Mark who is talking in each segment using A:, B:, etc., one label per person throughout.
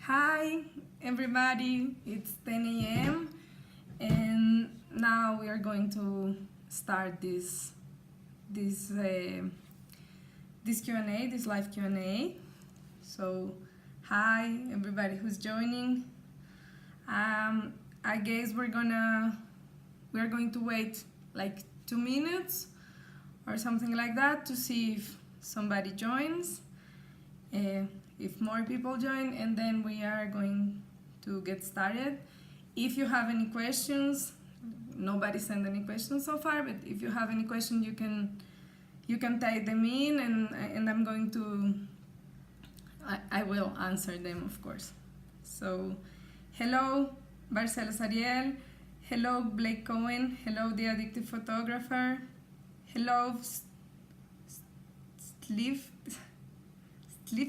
A: Hi everybody, it's 10 a.m. and now we are going to start this Q&A, this live Q&A. So hi everybody who's joining. I guess we're going to wait like 2 minutes or something like that to see if somebody joins. If more people join, and then we are going to get started. If you have any questions, nobody sent any questions so far, but if you have any questions, you can type them in, and I'm going to I will answer them, of course. So hello Barcelos Ariel, hello Blake Cohen, hello the Addictive photographer, hello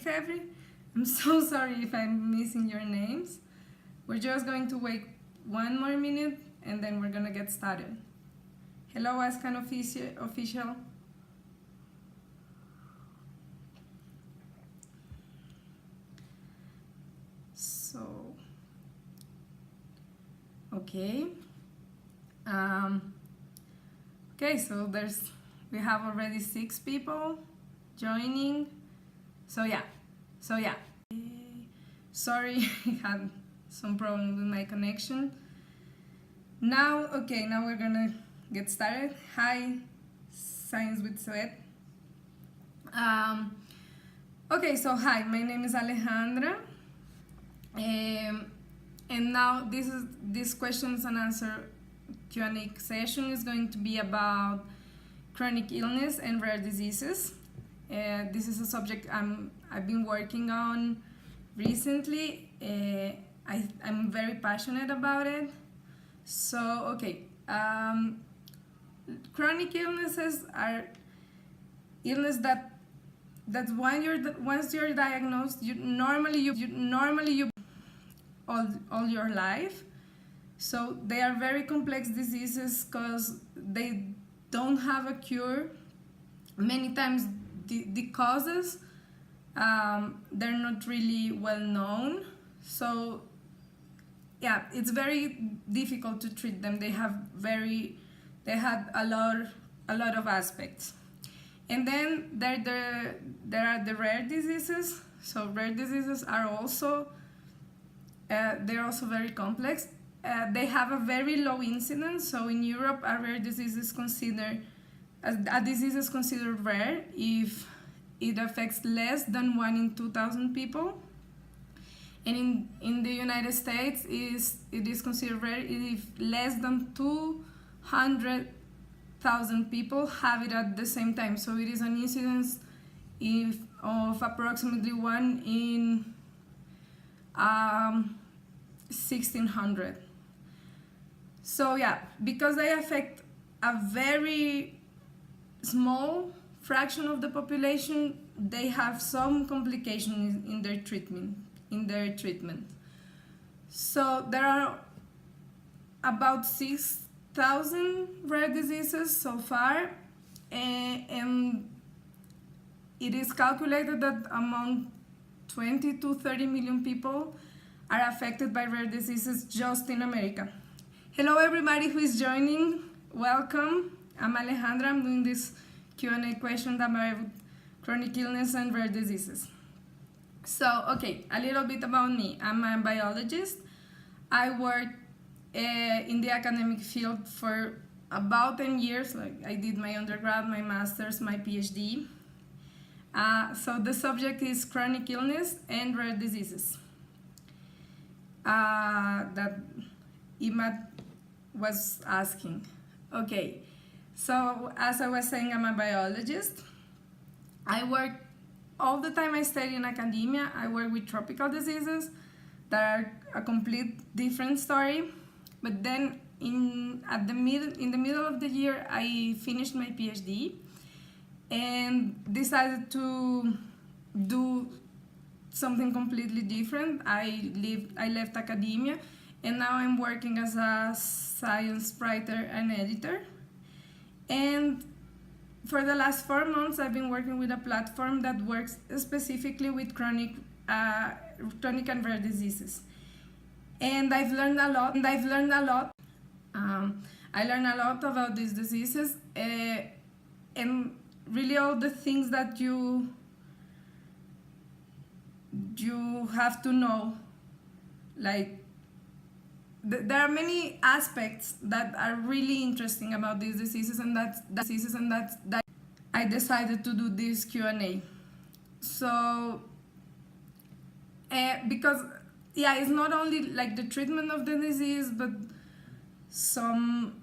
A: Every. I'm so sorry if I'm missing your names. We're just going to wait 1 more minute and then we're gonna get started. Hello Ascan official. So, okay. Okay, so we have already 6 people joining. So yeah. Sorry, I had some problem with my connection. Now we're gonna get started. Hi, Science with Sweat. Okay, so hi, my name is Alejandra. And now this questions and answer Q&A session is going to be about chronic illness and rare diseases. This is a subject I've been working on recently. I'm very passionate about it. So okay, chronic illnesses are illness that once you're diagnosed, you normally all your life. So they are very complex diseases because they don't have a cure. Many times the causes, they're not really well known, so yeah, it's very difficult to treat them. They have a lot of aspects. And then there are the rare diseases. So rare diseases are also they're also very complex. They have a very low incidence. So in Europe, a rare disease is considered rare if it affects less than 1 in 2,000 people. And in the United States, it is considered rare if less than 200,000 people have it at the same time. So it is an incidence of approximately 1 in 1,600. So yeah, because they affect a very small fraction of the population, they have some complications in their treatment. So there are about 6,000 rare diseases so far, and it is calculated that among 20 to 30 million people are affected by rare diseases just in America. Hello everybody who is joining, welcome. I'm Alejandra. I'm doing this Q&A question about chronic illness and rare diseases. So, okay, a little bit about me. I'm a biologist. I worked in the academic field for about 10 years. Like, I did my undergrad, my master's, my PhD. So the subject is chronic illness and rare diseases. That Imad was asking. Okay. So, as I was saying, I'm a biologist. I work all the time. I study in academia. I work with tropical diseases that are a complete different story. But then in the middle of the year, I finished my PhD and decided to do something completely different. I left academia, and now I'm working as a science writer and editor. And for the last 4 months, I've been working with a platform that works specifically with chronic chronic and rare diseases. And I've learned a lot. I learned a lot about these diseases, and really all the things that you have to know. Like, there are many aspects that are really interesting about these diseases, and that's that I decided to do this Q&A. So, because yeah, it's not only like the treatment of the disease, but some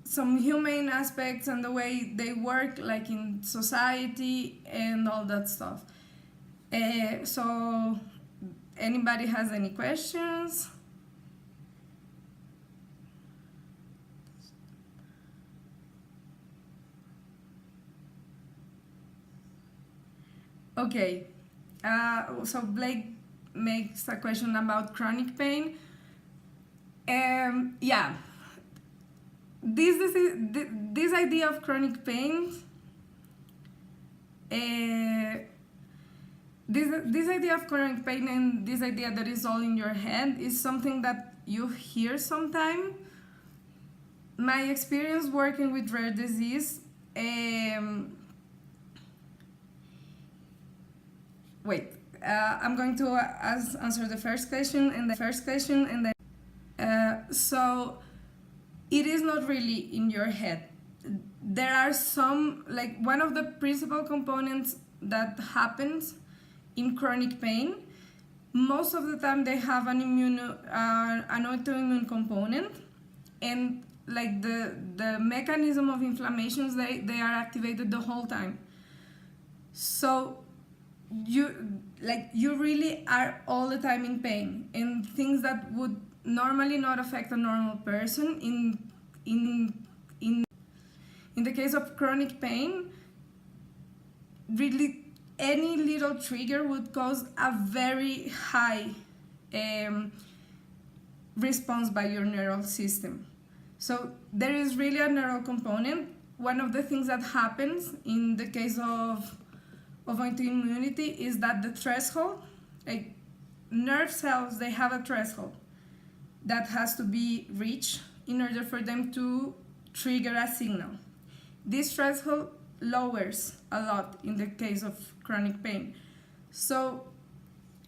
A: humane aspects and the way they work, like in society and all that stuff. So, anybody has any questions? Okay, so Blake makes a question about chronic pain. Yeah, this idea of chronic pain, this idea of chronic pain and this idea that is all in your head is something that you hear sometimes. My experience working with rare disease, I'm going to answer the first question and then so it is not really in your head. There are some, like, one of the principal components that happens in chronic pain, most of the time they have an autoimmune component, and like the mechanism of inflammations, they are activated the whole time. So you really are all the time in pain, and things that would normally not affect a normal person in the case of chronic pain, really any little trigger would cause a very high response by your neural system. So there is really a neural component. One of the things that happens in the case of autoimmunity is that the threshold, like nerve cells, they have a threshold that has to be reached in order for them to trigger a signal. This threshold lowers a lot in the case of chronic pain. So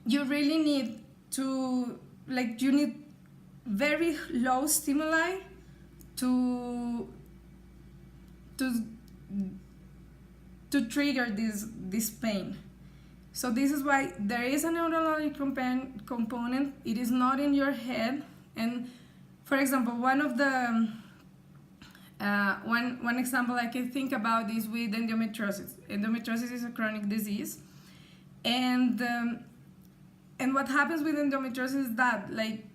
A: you really need to, like, you need very low stimuli to trigger this pain. So this is why there is a neurologic component. It is not in your head. And for example, one of the one example I can think about is with endometriosis. Endometriosis is a chronic disease, and what happens with endometriosis is that, like,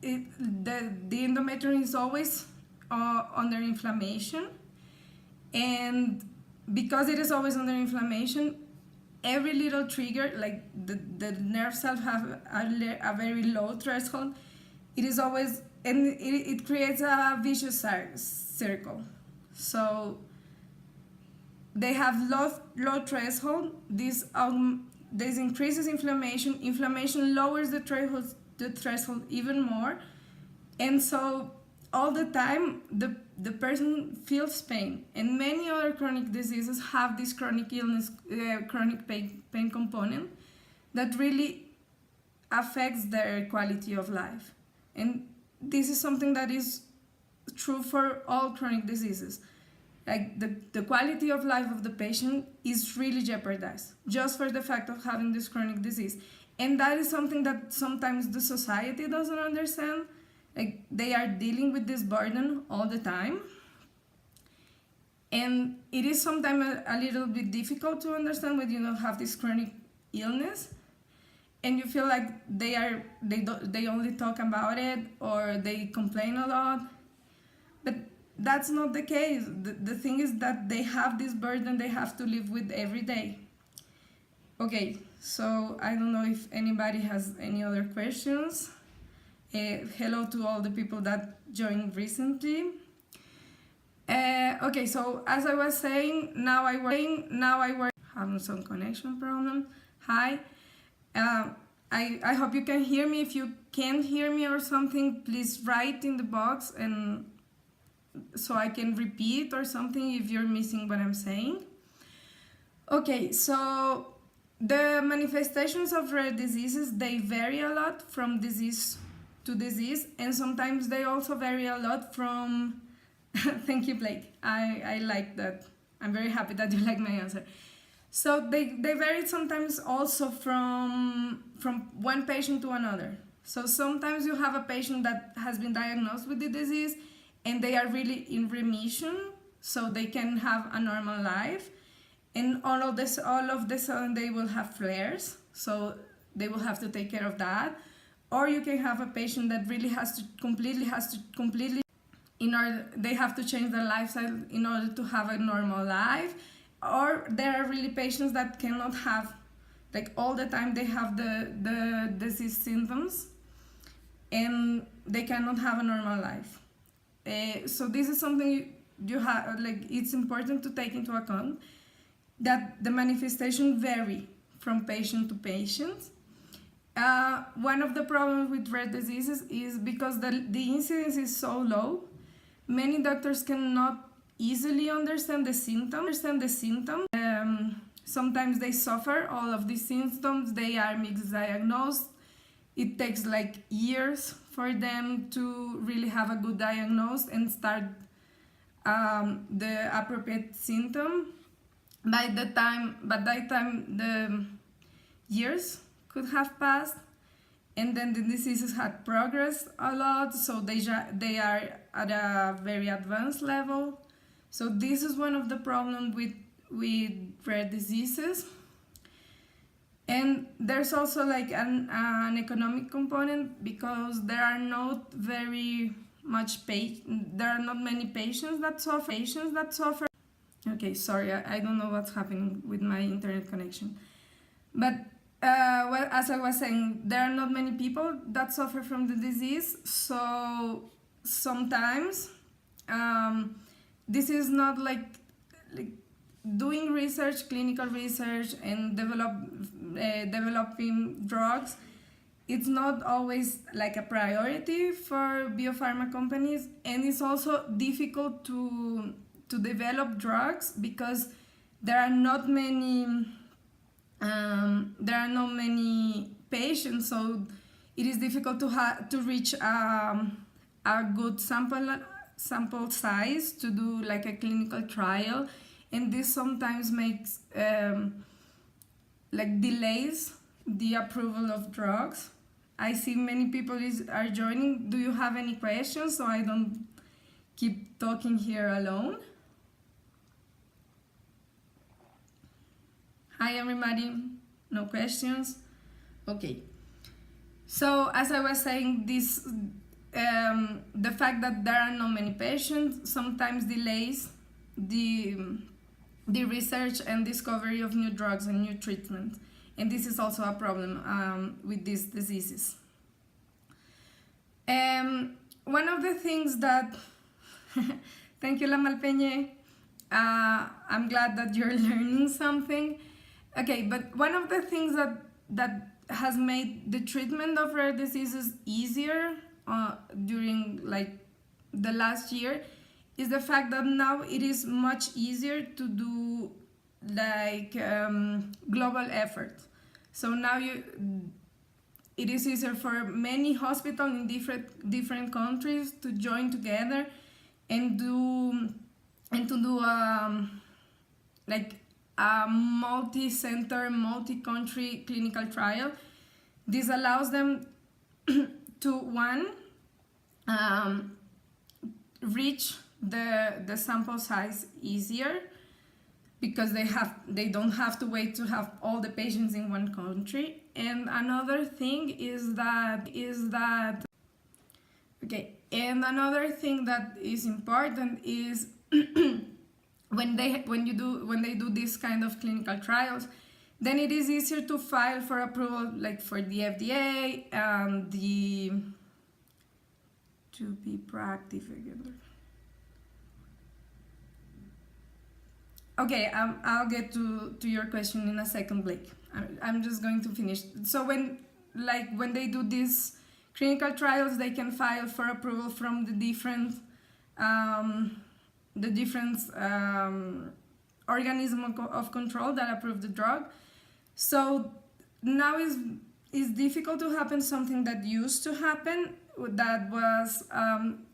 A: the endometrium is always under inflammation, and because it is always under inflammation, every little trigger, like the nerve cells have a very low threshold. It is always, and it creates a vicious circle. So they have low threshold. This increases inflammation. Inflammation lowers the threshold even more, and so all the time the person feels pain. And many other chronic diseases have this chronic illness, chronic pain component that really affects their quality of life. And this is something that is true for all chronic diseases. Like, the quality of life of the patient is really jeopardized just for the fact of having this chronic disease. And that is something that sometimes the society doesn't understand. Like, they are dealing with this burden all the time. And it is sometimes a little bit difficult to understand when you don't have this chronic illness, and you feel like they only talk about it or they complain a lot. But that's not the case. The thing is that they have this burden they have to live with every day. Okay, so I don't know if anybody has any other questions. Hello to all the people that joined recently. Okay, so as I was saying, now I work having some connection problem. Hi. Uh, I hope you can hear me. If you can't hear me or something, please write in the box and so I can repeat or something if you're missing what I'm saying. Okay, so the manifestations of rare diseases, they vary a lot from disease to disease, and sometimes they also vary a lot from thank you, Blake. I like that. I'm very happy that you like my answer. So they vary sometimes also from one patient to another. So sometimes you have a patient that has been diagnosed with the disease and they are really in remission, so they can have a normal life. And all of the sudden they will have flares, so they will have to take care of that. Or you can have a patient that really has to completely in order, they have to change their lifestyle in order to have a normal life. Or there are really patients that cannot have, like all the time they have the disease symptoms and they cannot have a normal life. So this is something you have, like, it's important to take into account that the manifestation vary from patient to patient. One of the problems with rare diseases is because the incidence is so low, many doctors cannot easily understand the symptoms. Sometimes they suffer all of these symptoms, they are misdiagnosed. It takes like years for them to really have a good diagnosis and start the appropriate symptom. By that time the years could have passed, and then the diseases had progressed a lot, so they are at a very advanced level. So this is one of the problems with rare diseases. And there's also like an economic component, because there are not many patients that suffer. Okay, sorry, I don't know what's happening with my internet connection. But well, as I was saying, there are not many people that suffer from the disease, so sometimes this is not like doing research, clinical research, and developing drugs. It's not always like a priority for biopharma companies, and it's also difficult to develop drugs because there are not many patients, so it is difficult to reach a good sample size to do like a clinical trial, and this sometimes makes like delays the approval of drugs. I see many people are joining. Do you have any questions, so I don't keep talking here alone? Hi everybody, no questions? Okay. So as I was saying, this the fact that there are not many patients sometimes delays the research and discovery of new drugs and new treatments, and this is also a problem with these diseases. One of the things that thank you, La Malpeñe. I'm glad that you're learning something. Okay, but one of the things that has made the treatment of rare diseases easier during like the last year is the fact that now it is much easier to do like global efforts. So now it is easier for many hospitals in different countries to join together and to do like a multi-center, multi-country clinical trial. This allows them to reach the sample size easier, because they don't have to wait to have all the patients in one country. And another thing is that okay, and another thing that is important is when they do this kind of clinical trials, then it is easier to file for approval, like for the FDA and to be proactive again. Okay, I'll get to your question in a second, Blake. I'm just going to finish. So when they do these clinical trials, they can file for approval from the different organism of control that approve the drug. So now is difficult to happen something that used to happen, that was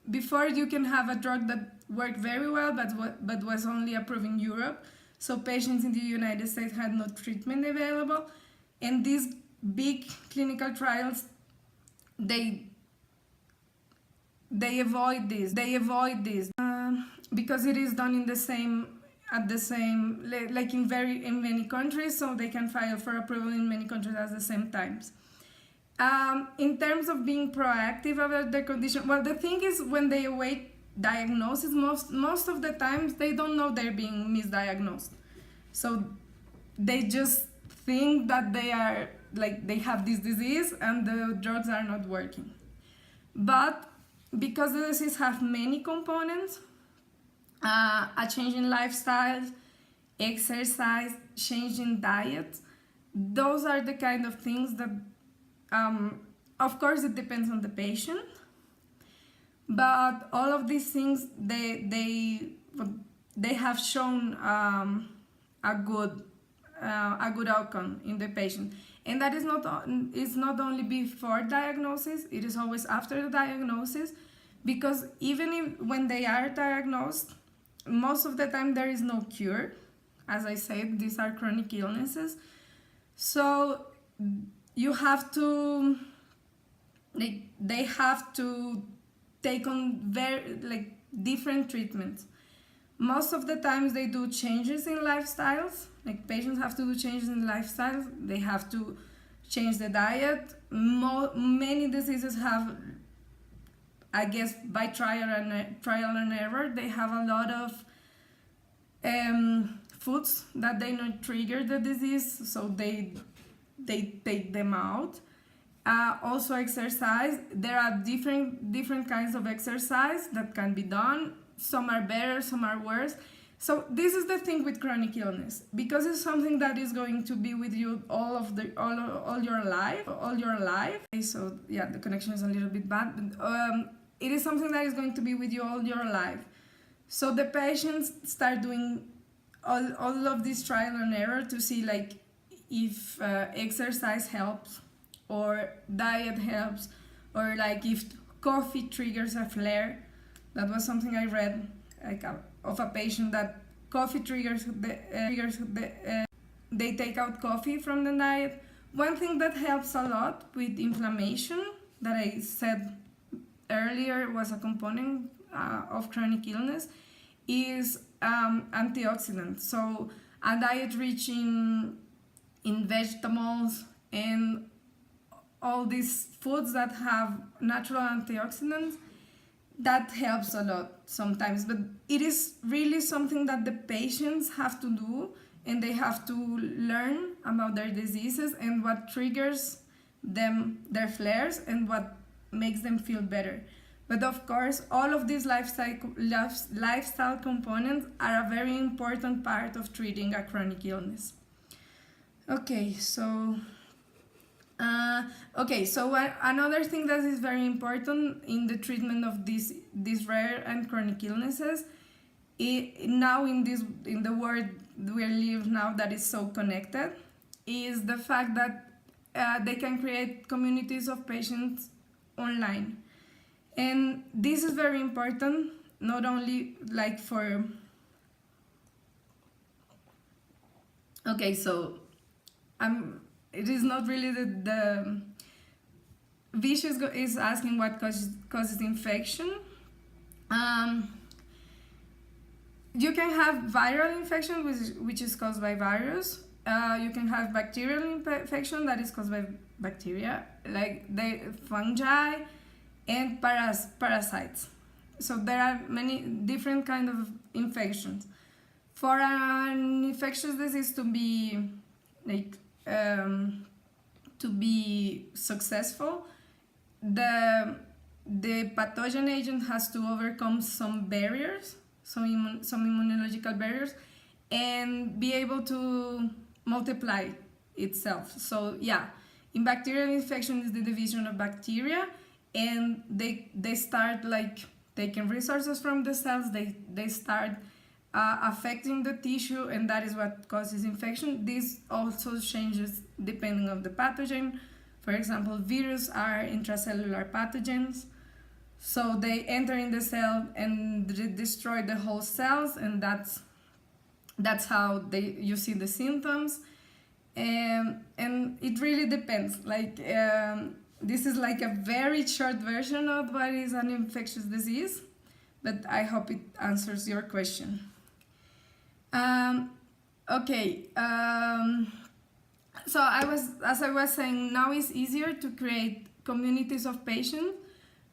A: before. You can have a drug that worked very well but was only approved in Europe, so patients in the United States had no treatment available, and these big clinical trials, they avoid this because it is done in the same like in many countries, so they can file for approval in many countries at the same times. In terms of being proactive about the condition, well, the thing is, when they await diagnosis, most of the times they don't know they're being misdiagnosed, so they just think that they have this disease and the drugs are not working. But because the disease have many components, a change in lifestyle, exercise, change in diet, those are the kind of things that, of course, it depends on the patient, but all of these things, they have shown a good outcome in the patient. And that is not only before diagnosis, it is always after the diagnosis, because even when they are diagnosed, most of the time there is no cure. As I said, these are chronic illnesses. So you have to, they have to take on very different treatments. Most of the times they do changes in lifestyles, patients have to do changes in lifestyles, they have to change the diet. Many diseases have, I guess, by trial and error, they have a lot of foods that they not trigger the disease, so they take them out. Also exercise, there are different kinds of exercise that can be done. Some are better, some are worse. So this is the thing with chronic illness, because it's something that is going to be with you all your life. Okay, so yeah, the connection is a little bit bad, but it is something that is going to be with you all your life. So the patients start doing all of this trial and error to see if exercise helps, or diet helps, or if coffee triggers a flare. That was something I read, of a patient that coffee triggers they take out coffee from the diet. One thing that helps a lot with inflammation, that I said earlier was a component of chronic illness, is antioxidants. So a diet rich in vegetables and all these foods that have natural antioxidants, that helps a lot sometimes. But it is really something that the patients have to do, and they have to learn about their diseases and what triggers their flares and what makes them feel better. But of course, all of these lifestyle components are a very important part of treating a chronic illness. Okay, so another thing that is very important in the treatment of these rare and chronic illnesses, now in the world we live now that is so connected, is the fact that they can create communities of patients online. And this is very important, not only for... Okay, so it is not really the Vicious is asking what causes infection. You can have viral infection, which is caused by virus. You can have bacterial infection that is caused by bacteria, like the fungi and parasites. So there are many different kinds of infections. For an infectious disease to be successful, the pathogen agent has to overcome some barriers, some immunological barriers, and be able to multiply itself. So yeah, in bacterial infection is the division of bacteria, and they start like taking resources from the cells. They start affecting the tissue, and that is what causes infection. This also changes depending on the pathogen. For example, viruses are intracellular pathogens, so they enter in the cell and destroy the whole cells, and that's how you see the symptoms. And it really depends. Like this is like a very short version of what is an infectious disease, but I hope it answers your question. Okay. So as I was saying, now it's easier to create communities of patients,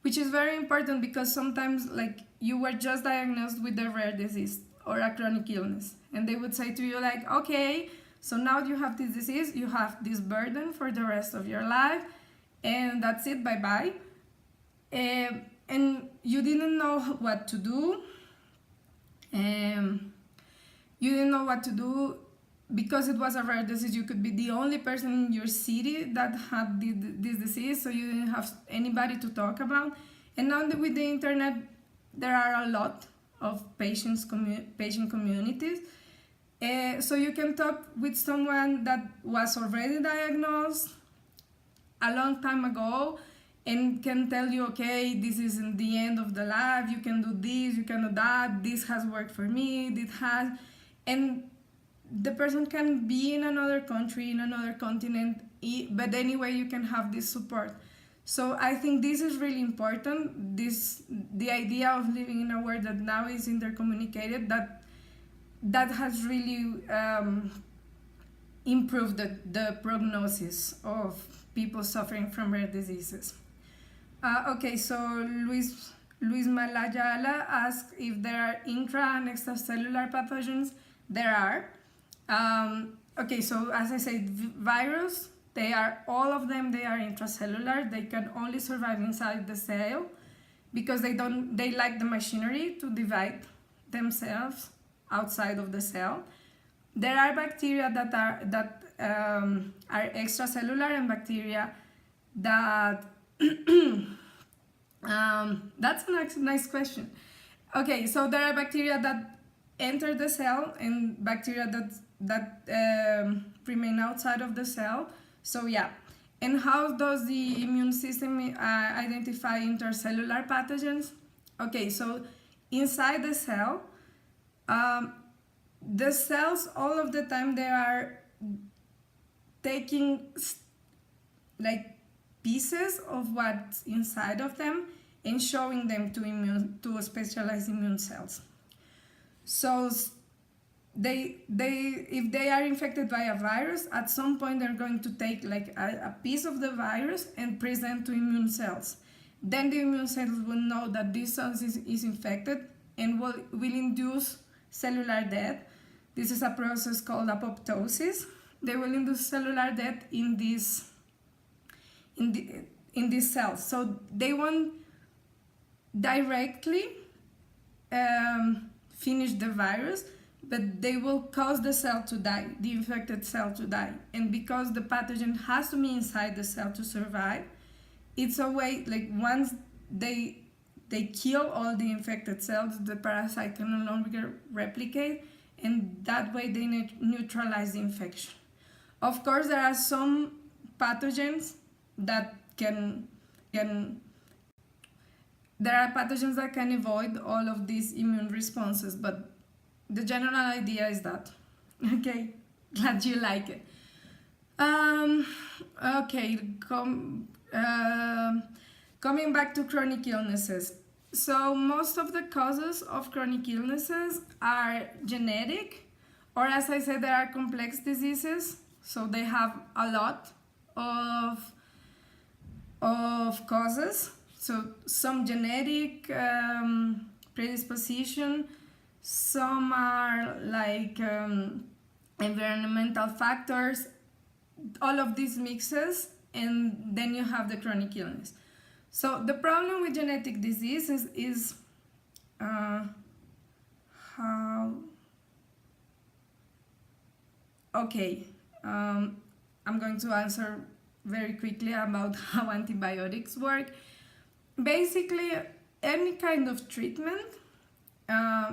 A: which is very important because sometimes like you were just diagnosed with a rare disease or a chronic illness, and they would say to you like, okay, so now you have this disease, you have this burden for the rest of your life, and that's it, bye-bye. And you didn't know what to do. You didn't know what to do because it was a rare disease. You could be the only person in your city that had this disease, so you didn't have anybody to talk about. And now with the internet, there are a lot of patient communities. So you can talk with someone that was already diagnosed a long time ago and can tell you, okay, this isn't the end of the life, you can do this, you can do that, this has worked for me, this has, and the person can be in another country, in another continent, but anyway, you can have this support. So I think this is really important, the idea of living in a world that now is intercommunicated, that has really improved the prognosis of people suffering from rare diseases. Okay, so Luis Malayala asked if there are intra and extracellular pathogens. There are. Okay, so as I said, virus, all of them, they are intracellular. They can only survive inside the cell because they lack the machinery to divide themselves outside of the cell. There are bacteria that are extracellular, and bacteria that that's a nice question. Okay, so there are bacteria that enter the cell and bacteria that remain outside of the cell. So yeah, and how does the immune system identify intercellular pathogens? Okay, so inside the cell, the cells all of the time, they are taking like pieces of what's inside of them and showing them to specialized immune cells. So if they are infected by a virus, at some point they're going to take like a piece of the virus and present to immune cells. Then the immune cells will know that this cell is infected and will induce cellular death. This is a process called apoptosis. They will induce cellular death in these cells. So they won't directly finish the virus, but they will cause the cell to die, the infected cell to die. And because the pathogen has to be inside the cell to survive, it's a way, like once they kill all the infected cells, the parasite can no longer replicate, and that way they neutralize the infection. Of course, there are some pathogens that can avoid all of these immune responses, but the general idea is that. Okay, glad you like it. Okay, coming back to chronic illnesses. So most of the causes of chronic illnesses are genetic, or as I said, there are complex diseases, so they have a lot of causes. So some genetic predisposition, some are like environmental factors, all of these mixes, and then you have the chronic illness. So the problem with genetic diseases is I'm going to answer very quickly about how antibiotics work. Basically, any kind of treatment,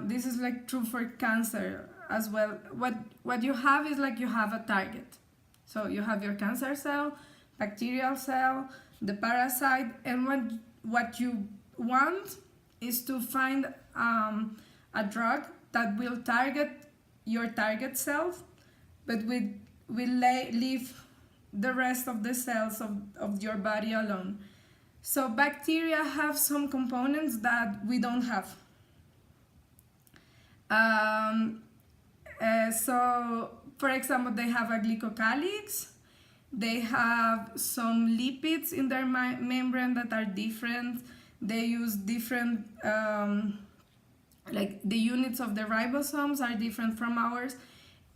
A: this is like true for cancer as well. What you have is like you have a target. So you have your cancer cell, bacterial cell, the parasite, and what you want is to find a drug that will target your target cells, but will leave the rest of the cells of your body alone. So bacteria have some components that we don't have. So, for example, they have a glycocalyx, they have some lipids in their membrane that are different, they use different, like the units of the ribosomes are different from ours,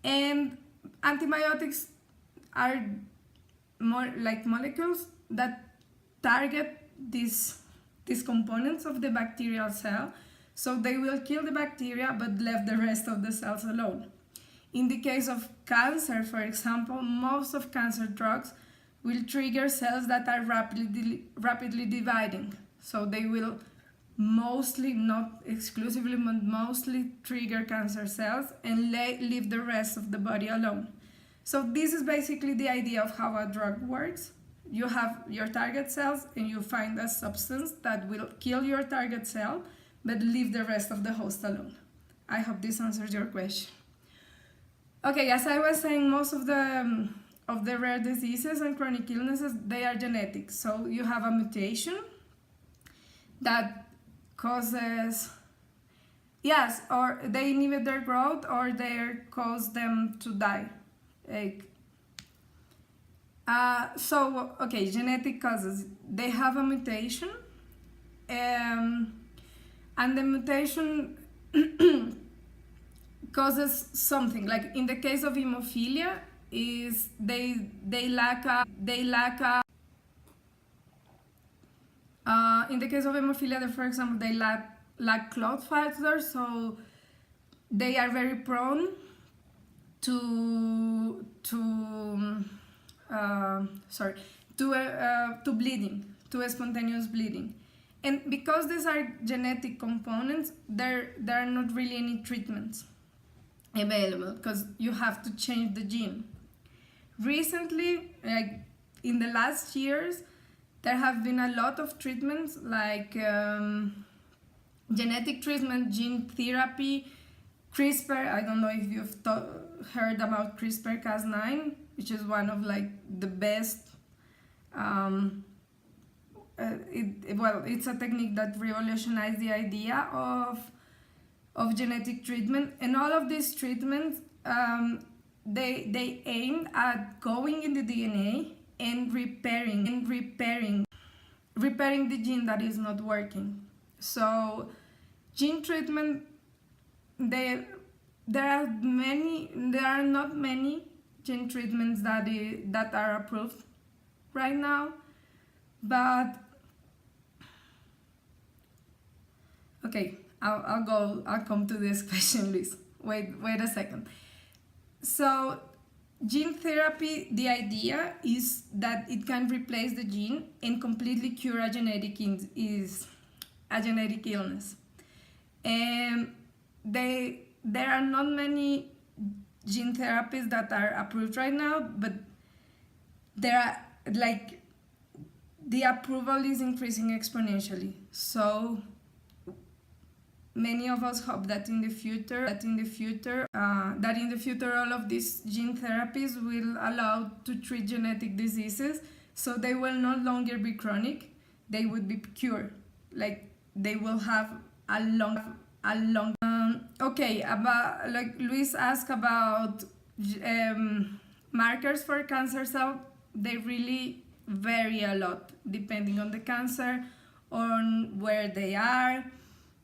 A: and antibiotics are more like molecules that target these components of the bacterial cell, so they will kill the bacteria but leave the rest of the cells alone. In the case of cancer, for example, most of cancer drugs will trigger cells that are rapidly dividing. So they will mostly, not exclusively, but mostly trigger cancer cells and leave the rest of the body alone. So this is basically the idea of how a drug works. You have your target cells and you find a substance that will kill your target cell but leave the rest of the host alone. I hope this answers your question. Okay, as I was saying, most of the rare diseases and chronic illnesses, they are genetic. So you have a mutation that causes, yes, or they inhibit their growth or they cause them to die. Like, okay, genetic causes. They have a mutation, and the mutation causes something. Like in the case of hemophilia, is they lack a in the case of hemophilia, for example, they lack clot factors, so they are very prone to bleeding, to spontaneous bleeding. And because these are genetic components, there are not really any treatments available because you have to change the gene. Recently, like in the last years, there have been a lot of treatments like genetic treatment, gene therapy, CRISPR. I don't know if you've heard about CRISPR-Cas9, which is one of like the best. It's a technique that revolutionized the idea of genetic treatment, and all of these treatments they aim at going in the DNA and repairing the gene that is not working. So gene treatment, there are not many gene treatments that are approved right now, but okay, I'll come to this question, Luis. Wait a second. So gene therapy, the idea is that it can replace the gene and completely cure a genetic illness. And there are not many gene therapies that are approved right now, but there are like the approval is increasing exponentially. So many of us hope that in the future all of these gene therapies will allow to treat genetic diseases, so they will no longer be chronic, they would be cured, like they will have a long okay, about like Luis asked about markers for cancer cell. They really vary a lot depending on the cancer, on where they are.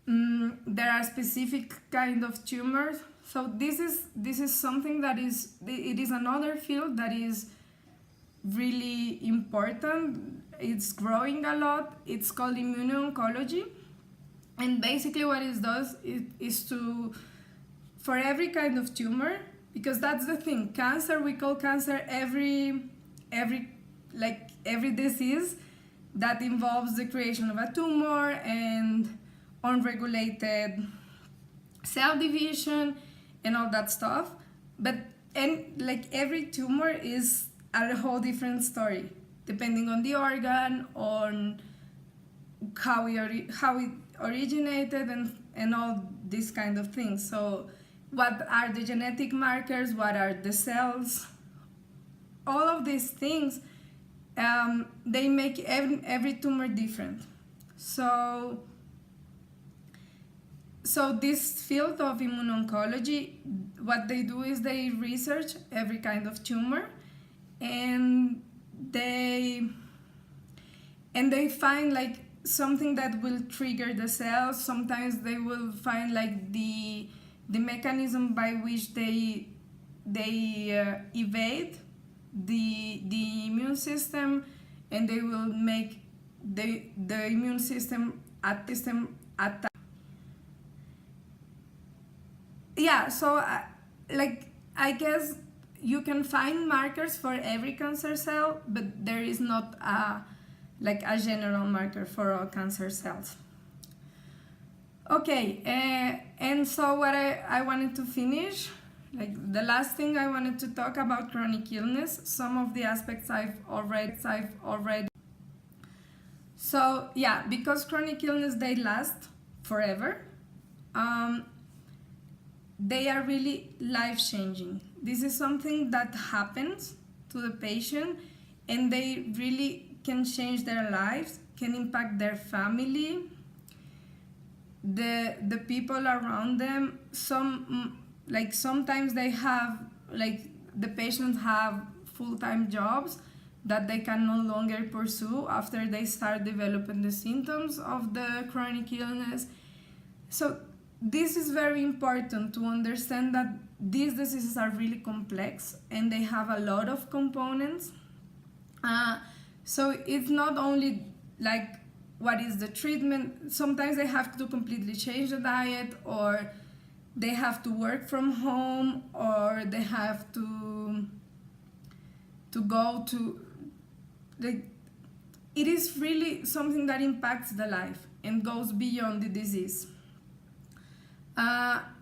A: There are specific kind of tumors. So this is something that is another field that is really important. It's growing a lot. It's called immuno-oncology, and basically what it does is to, for every kind of tumor, because that's the thing, cancer, we call cancer every every disease that involves the creation of a tumor and unregulated cell division and all that stuff. But every tumor is a whole different story, depending on the organ, on how it originated, and all these kind of things. So what are the genetic markers, what are the cells, all of these things, they make every tumor different. So this field of immuno-oncology, what they do is they research every kind of tumor, and they find like something that will trigger the cells. Sometimes they will find like the mechanism by which they evade the immune system, and they will make the immune system attack. Yeah, so I guess you can find markers for every cancer cell, but there is not a general marker for all cancer cells. Okay, and so what I wanted to finish, the last thing I wanted to talk about chronic illness, some of the aspects I've already. So yeah, because chronic illness, they last forever. They are really life-changing. This is something that happens to the patient, and they really can change their lives, can impact their family, the people around them. Sometimes they have, the patients have full-time jobs that they can no longer pursue after they start developing the symptoms of the chronic illness. So this is very important to understand that these diseases are really complex and they have a lot of components. So it's not only what is the treatment. Sometimes they have to completely change the diet, or they have to work from home, or they have to go to it is really something that impacts the life and goes beyond the disease.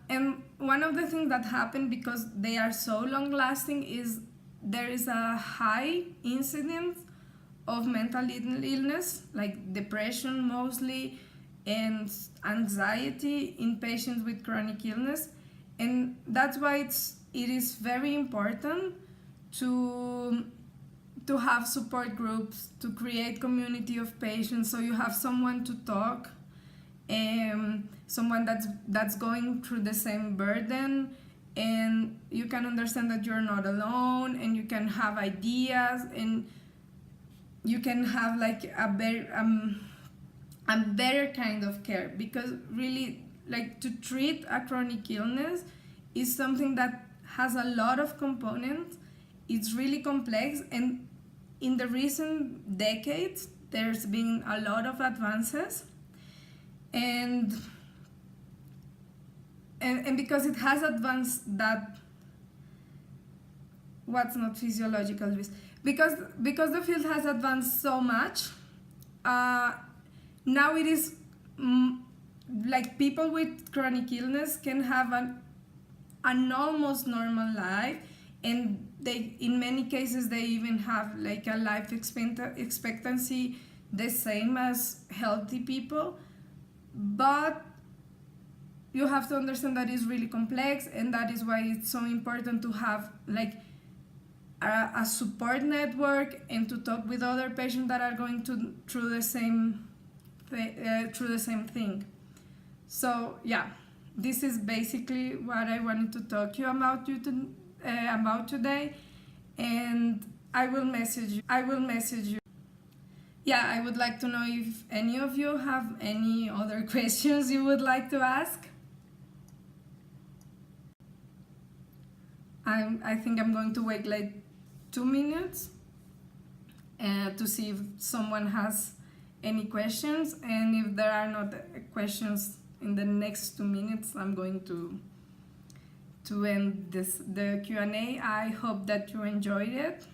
A: And one of the things that happen because they are so long-lasting is there is a high incidence of mental illness, like depression mostly, and anxiety in patients with chronic illness. And that's why it is very important to have support groups, to create community of patients, so you have someone to talk, someone that's going through the same burden, and you can understand that you're not alone, and you can have ideas, and you can have a better kind of care. Because really, to treat a chronic illness is something that has a lot of components. It's really complex, and in the recent decades there's been a lot of advances, and because it has advanced, that what's not physiological risk, because the field has advanced so much, now it is people with chronic illness can have an almost normal life, and they, in many cases, they even have a life expectancy the same as healthy people. But you have to understand that it's really complex, and that is why it's so important to have a support network, and to talk with other patients that are going through the same thing. So yeah, this is basically what I wanted to talk to you about today, and I will message you. Yeah, I would like to know if any of you have any other questions you would like to ask. I think I'm going to wait 2 minutes to see if someone has any questions, and if there are not questions in the next 2 minutes, I'm going to end the Q&A. I hope that you enjoyed it,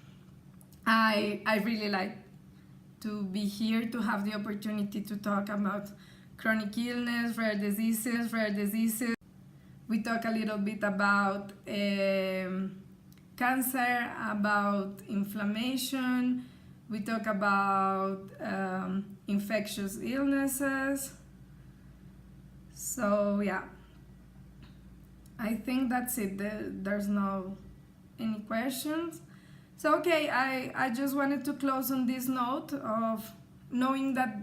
A: I really like to be here, to have the opportunity to talk about chronic illness, rare diseases. We talk a little bit about cancer, about inflammation. We talk about infectious illnesses. So yeah, I think that's it. There's no any questions. So okay, I just wanted to close on this note of knowing that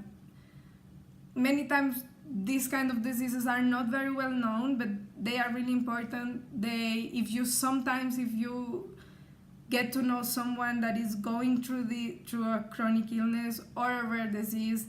A: many times these kind of diseases are not very well known, but they are really important. If you get to know someone that is going through a chronic illness or a rare disease,